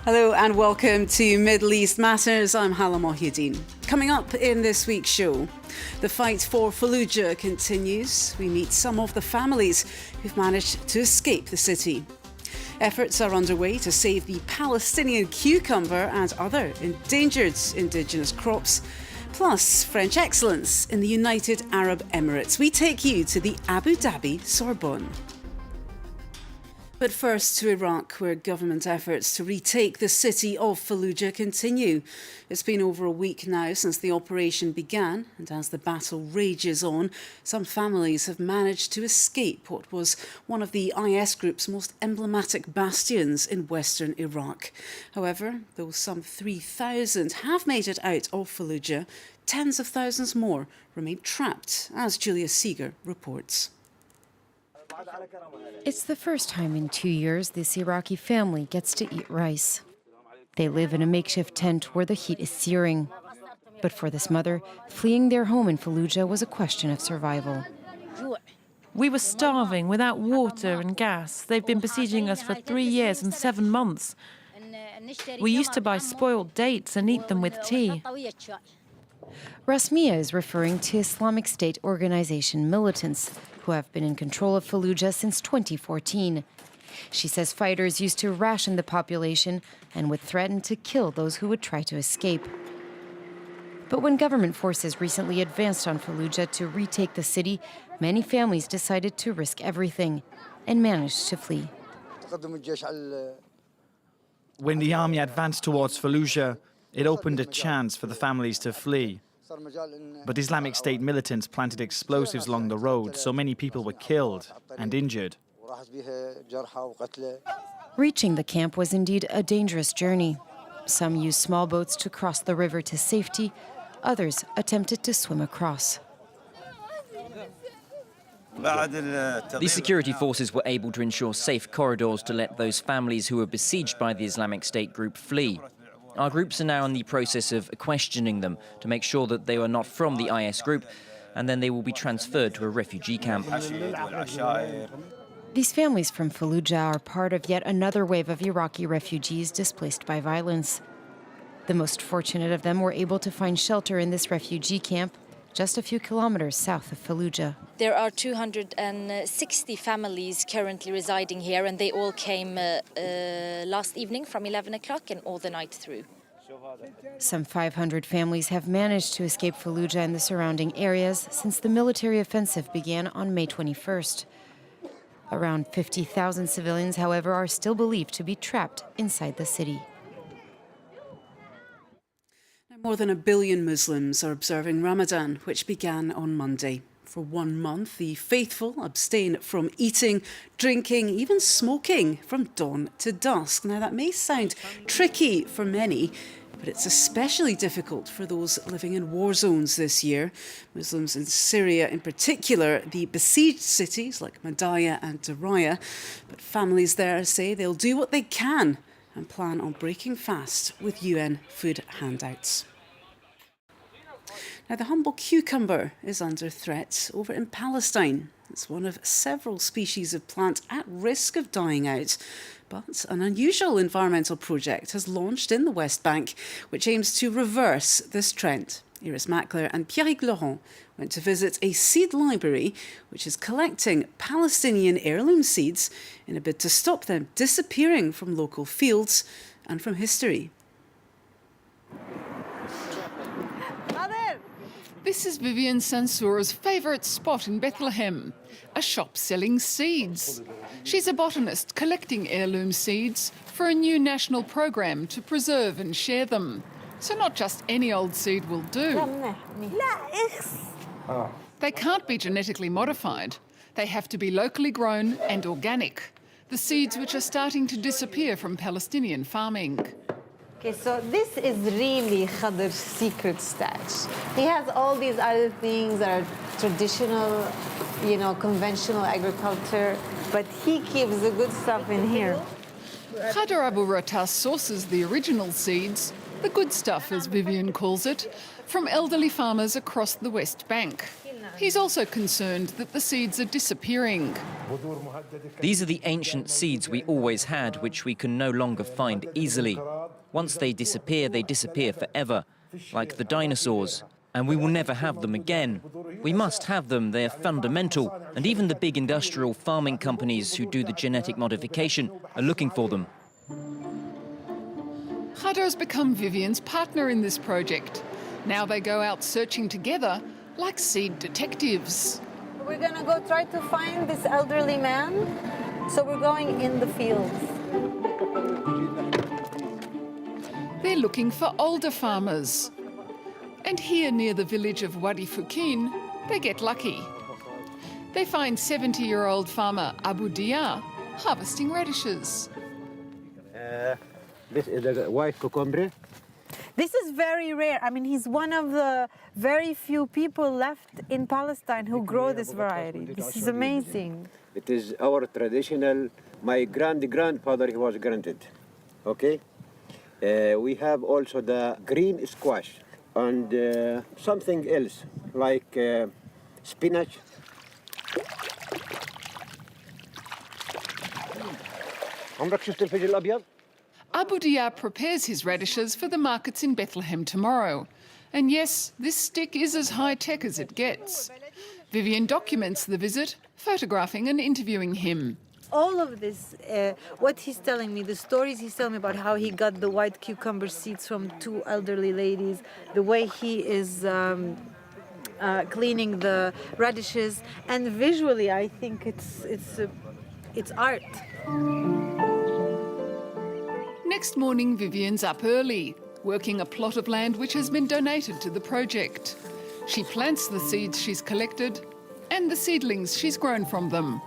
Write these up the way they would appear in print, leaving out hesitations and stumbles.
Hello and welcome to Middle East Matters. I'm Hala Mohyuddin. Coming up in this week's show, the fight for Fallujah continues. We meet some of the families who've managed to escape the city. Efforts are underway to save the Palestinian cucumber and other endangered indigenous crops, plus French excellence in the United Arab Emirates. We take you to the Abu Dhabi Sorbonne. But first to Iraq, where government efforts to retake the city of Fallujah continue. It's been over a week now since the operation began, and as the battle rages on, some families have managed to escape what was one of the IS group's most emblematic bastions in western Iraq. However, though some 3,000 have made it out of Fallujah, tens of thousands more remain trapped, as Julia Seeger reports. It's the first time in 2 years this Iraqi family gets to eat rice. They live in a makeshift tent where the heat is searing. But for this mother, fleeing their home in Fallujah was a question of survival. We were starving without water and gas. They've been besieging us for 3 years and 7 months. We used to buy spoiled dates and eat them with tea. Rasmia is referring to Islamic State organization militants who have been in control of Fallujah since 2014. She says fighters used to ration the population and would threaten to kill those who would try to escape. But when government forces recently advanced on Fallujah to retake the city, many families decided to risk everything and managed to flee. When the army advanced towards Fallujah, it opened a chance for the families to flee. But Islamic State militants planted explosives along the road, so many people were killed and injured. Reaching the camp was indeed a dangerous journey. Some used small boats to cross the river to safety, others attempted to swim across. The security forces were able to ensure safe corridors to let those families who were besieged by the Islamic State group flee. Our groups are now in the process of questioning them to make sure that they are not from the IS group, and then they will be transferred to a refugee camp. These families from Fallujah are part of yet another wave of Iraqi refugees displaced by violence. The most fortunate of them were able to find shelter in this refugee camp just a few kilometers south of Fallujah. There are 260 families currently residing here, and they all came last evening from 11 o'clock and all the night through. Some 500 families have managed to escape Fallujah and the surrounding areas since the military offensive began on May 21st. Around 50,000 civilians, however, are still believed to be trapped inside the city. More than 1 billion Muslims are observing Ramadan, which began on Monday. For 1 month, the faithful abstain from eating, drinking, even smoking from dawn to dusk. Now, that may sound tricky for many, but it's especially difficult for those living in war zones this year. Muslims in Syria in particular, the besieged cities like Madaya and Daraya. But families there say they'll do what they can and plan on breaking fast with UN food handouts. Now, the humble cucumber is under threat over in Palestine. It's one of several species of plant at risk of dying out. But an unusual environmental project has launched in the West Bank, which aims to reverse this trend. Iris Mackler and Pierrick Laurent went to visit a seed library which is collecting Palestinian heirloom seeds in a bid to stop them disappearing from local fields and from history. This is Vivian Sansour's favourite spot in Bethlehem, a shop selling seeds. She's a botanist collecting heirloom seeds for a new national program to preserve and share them. So not just any old seed will do. They can't be genetically modified. They have to be locally grown and organic, the seeds which are starting to disappear from Palestinian farming. Okay, so this is really Khadir's secret stash. He has all these other things that are traditional, conventional agriculture, but he keeps the good stuff in here. Khadir Abu Ratas sources the original seeds, the good stuff as Vivian calls it, from elderly farmers across the West Bank. He's also concerned that the seeds are disappearing. These are the ancient seeds we always had, which we can no longer find easily. Once they disappear forever, like the dinosaurs, and we will never have them again. We must have them, they're fundamental, and even the big industrial farming companies who do the genetic modification are looking for them. Khader's become Vivian's partner in this project. Now they go out searching together like seed detectives. We're gonna go try to find this elderly man. So we're going in the fields. They're looking for older farmers. And here near the village of Wadi Fukin, they get lucky. They find 70-year-old farmer Abu Dhabi harvesting radishes. This is the white cucumber. This is very rare. I mean, he's one of the very few people left in Palestine who grow this variety. This is amazing. It is our traditional. My grandfather, he was granted. Okay. We have also the green squash and something else like spinach. Abu Dhabi prepares his radishes for the markets in Bethlehem tomorrow. And yes, this stick is as high-tech as it gets. Vivian documents the visit, photographing and interviewing him. All of this, what he's telling me, the stories he's telling me about how he got the white cucumber seeds from two elderly ladies, the way he is cleaning the radishes, and visually I think it's art. Next morning, Vivian's up early, working a plot of land which has been donated to the project. She plants the seeds she's collected and the seedlings she's grown from them.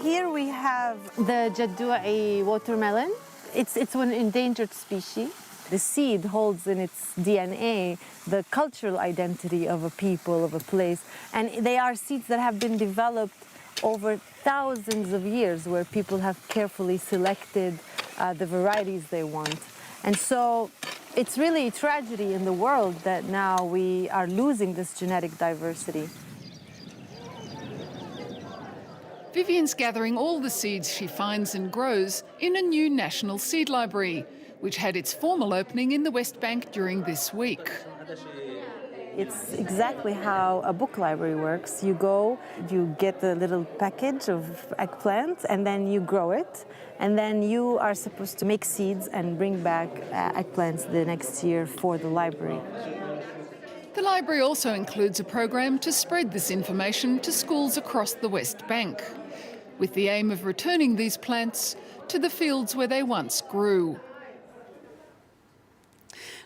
Here we have the Jaddu'i watermelon. It's an endangered species. The seed holds in its DNA the cultural identity of a people, of a place. And they are seeds that have been developed over thousands of years, where people have carefully selected the varieties they want. And so it's really a tragedy in the world that now we are losing this genetic diversity. Vivian's gathering all the seeds she finds and grows in a new national seed library, which had its formal opening in the West Bank during this week. It's exactly how a book library works. You go, you get a little package of eggplants, and then you grow it. And then you are supposed to make seeds and bring back eggplants the next year for the library. The library also includes a program to spread this information to schools across the West Bank, with the aim of returning these plants to the fields where they once grew.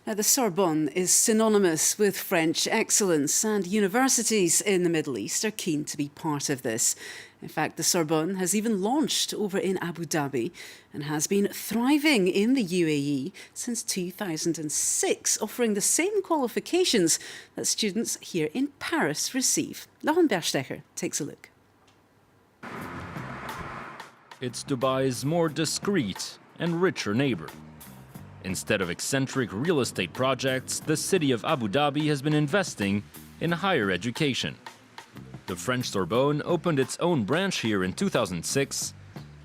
Now, the Sorbonne is synonymous with French excellence, and universities in the Middle East are keen to be part of this. In fact, the Sorbonne has even launched over in Abu Dhabi and has been thriving in the UAE since 2006, offering the same qualifications that students here in Paris receive. Lauren Berstecher takes a look. It's Dubai's more discreet and richer neighbor. Instead of eccentric real estate projects, the city of Abu Dhabi has been investing in higher education. The French Sorbonne opened its own branch here in 2006.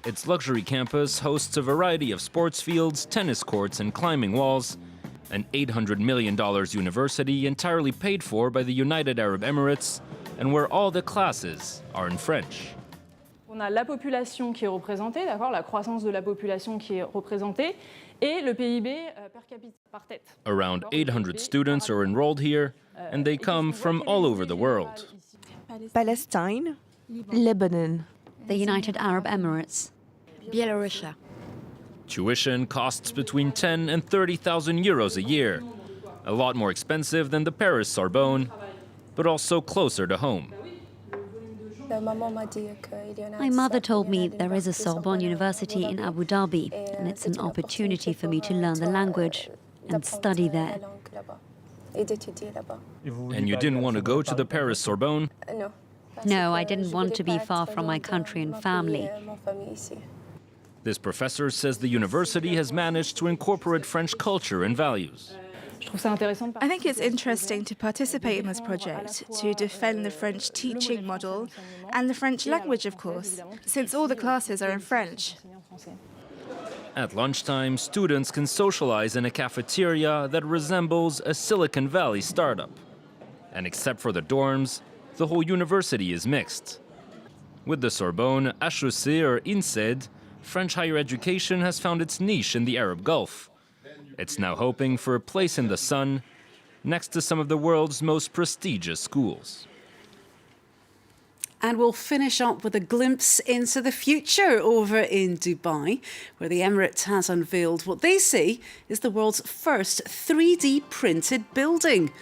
Its luxury campus hosts a variety of sports fields, tennis courts, and climbing walls. An $800 million university entirely paid for by the United Arab Emirates, and where all the classes are in French. On a la population qui est représentée, d'accord, la croissance de la population qui est représentée, et le PIB per capita par tête. Around 800 students are enrolled here, and they come from all over the world. Palestine, Lebanon, the United Arab Emirates, Belarus. Tuition costs between 10 and 30,000 euros a year. A lot more expensive than the Paris Sorbonne, but also closer to home. My mother told me there is a Sorbonne University in Abu Dhabi, and it's an opportunity for me to learn the language and study there. And you didn't want to go to the Paris Sorbonne? No, I didn't want to be far from my country and family. This professor says the university has managed to incorporate French culture and values. I think it's interesting to participate in this project, to defend the French teaching model and the French language, of course, since all the classes are in French. At lunchtime, students can socialize in a cafeteria that resembles a Silicon Valley startup. And except for the dorms, the whole university is mixed. With the Sorbonne, HEC or INSEAD, French higher education has found its niche in the Arab Gulf. It's now hoping for a place in the sun next to some of the world's most prestigious schools. And we'll finish up with a glimpse into the future over in Dubai, where the Emirate has unveiled what they say is the world's first 3D printed building.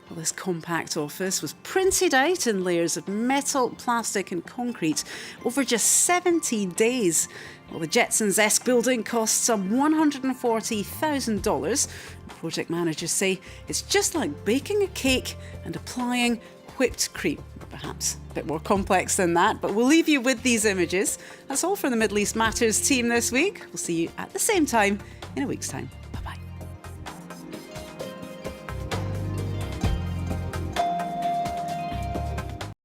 Well, this compact office was printed out in layers of metal, plastic and concrete over just 17 days. Well, the Jetsons-esque building costs some $140,000. Project managers say it's just like baking a cake and applying whipped cream. Perhaps a bit more complex than that, but we'll leave you with these images. That's all from the Middle East Matters team this week. We'll see you at the same time in a week's time.